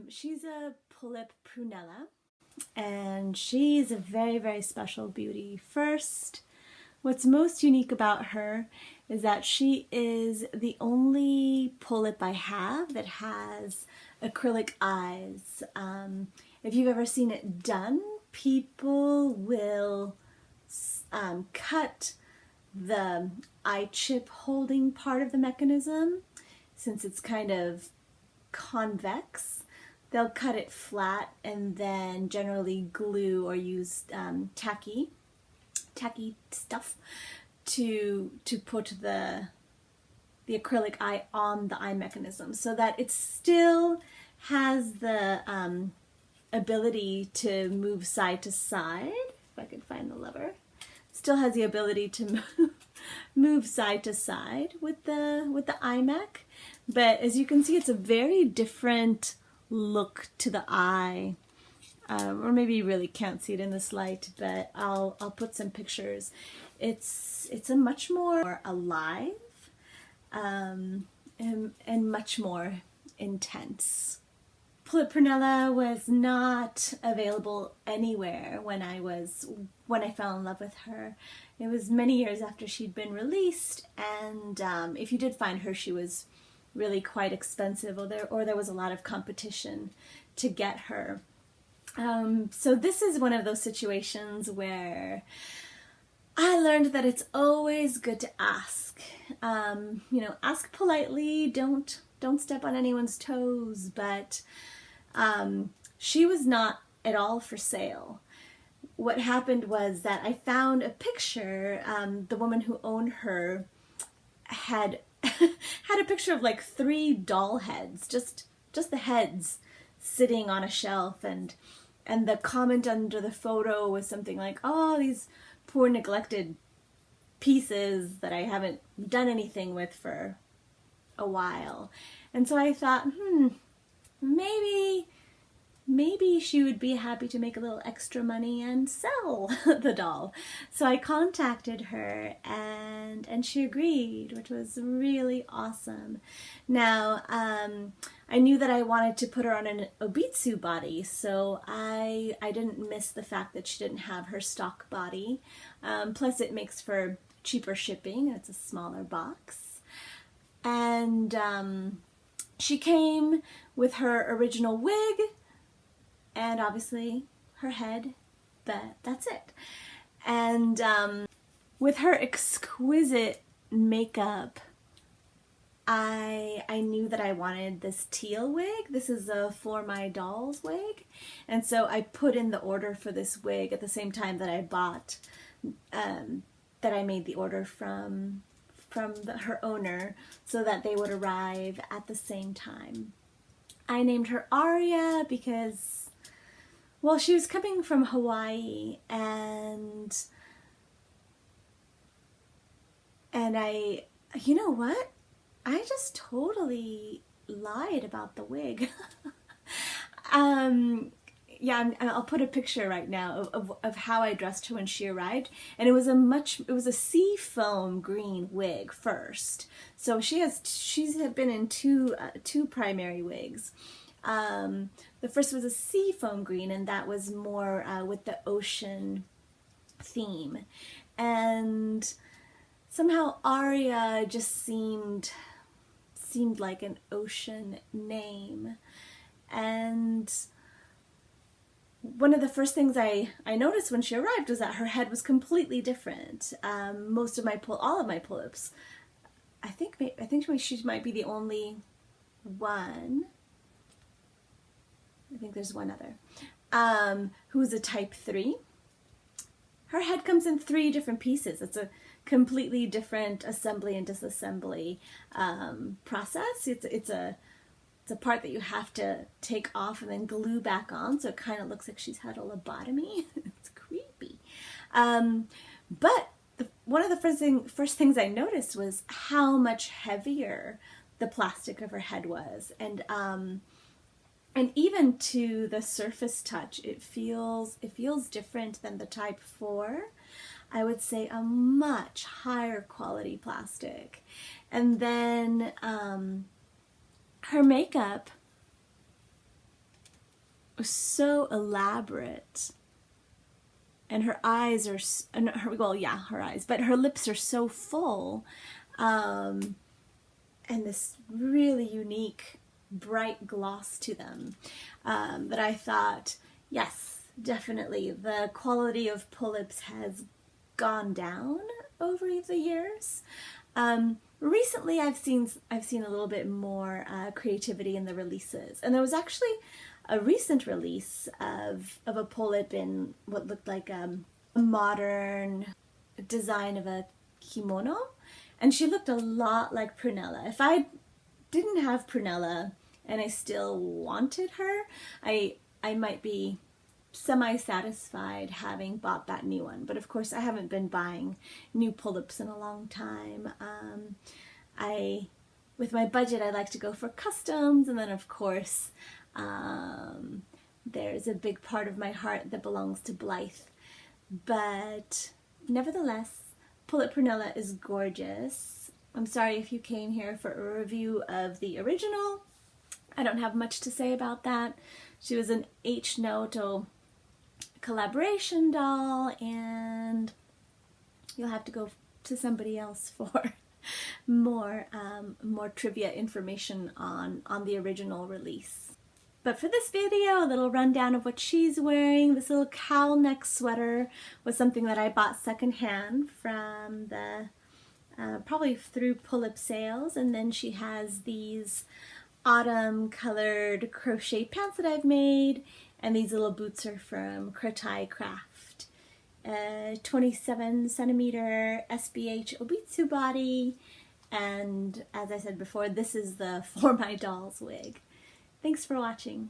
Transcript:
She's a Pullip Prunella, and she's a very, very special beauty. First, what's most unique about her is that she is the only Pullip I have that has acrylic eyes. If you've ever seen it done, people will cut the eye chip holding part of the mechanism, since it's kind of convex. They'll cut it flat and then generally glue or use tacky stuff to put the acrylic eye on the eye mechanism, so that it still has the ability to move side to side. If I could find the lever, still has the ability to move side to side with the eye mech. But as you can see, it's a very different look to the eye. Or maybe you really can't see it in this light, but I'll put some pictures. It's a much more alive and much more intense. Pullip Prunella was not available anywhere when I fell in love with her. It was many years after she'd been released, and if you did find her, she was really quite expensive, or there was a lot of competition to get her. So this is one of those situations where I learned that it's always good to ask. Ask politely. Don't step on anyone's toes. But she was not at all for sale. What happened was that I found a picture. The woman who owned her had had a picture of like 3 doll heads, just the heads sitting on a shelf, and the comment under the photo was something like, "Oh, these poor neglected pieces that I haven't done anything with for a while." And so I thought, maybe she would be happy to make a little extra money and sell the doll. So I contacted her, and she agreed, which was really awesome. Now, I knew that I wanted to put her on an obitsu body, so I didn't miss the fact that she didn't have her stock body. Plus it makes for cheaper shipping, and it's a smaller box. And she came with her original wig, and obviously her head, but that's it. And with her exquisite makeup, I knew that I wanted this teal wig. This is a For My Dolls wig. And so I put in the order for this wig at the same time that I bought, that I made the order from her owner, so that they would arrive at the same time. I named her Aria because, well, she was coming from Hawaii, and you know what? I just totally lied about the wig. Yeah, I'll put a picture right now of how I dressed her when she arrived, and it was a sea foam green wig first. So she's been in two primary wigs. The first was a sea foam green, and that was more with the ocean theme, and somehow Aria just seemed like an ocean name. And one of the first things I noticed when she arrived was that her head was completely different. All of my Pullips, I think she might be the only one. I think there's one other, who's a type 3. Her head comes in 3 different pieces. It's a completely different assembly and disassembly process. It's a part that you have to take off and then glue back on, so it kind of looks like she's had a lobotomy. It's creepy. But one of the first things I noticed was how much heavier the plastic of her head was, and even to the surface touch, it feels different than the type 4. I would say a much higher quality plastic. And then her makeup so elaborate. And her eyes are, well, yeah, her eyes, but her lips are so full. And this really unique, bright gloss to them that I thought, yes, definitely the quality of Pullips has gone down over the years. Recently, I've seen a little bit more creativity in the releases, and there was actually a recent release of a Pullip in what looked like a modern design of a kimono, and she looked a lot like Prunella. If I didn't have Prunella and I still wanted her, I might be semi-satisfied having bought that new one. But of course, I haven't been buying new Pullips in a long time. With my budget, I like to go for customs, and then of course, there's a big part of my heart that belongs to Blythe. But nevertheless, Pullip Prunella is gorgeous. I'm sorry if you came here for a review of the original. I don't have much to say about that. She was an H. Naoto collaboration doll, and you'll have to go to somebody else for more trivia information on the original release. But for this video, a little rundown of what she's wearing. This little cowl neck sweater was something that I bought secondhand from the probably through Pullip sales, and then she has these autumn colored crochet pants that I've made, and these little boots are from Kratai Craft. 27 centimeter SBH Obitsu body, and as I said before, this is the For My Dolls wig. Thanks for watching.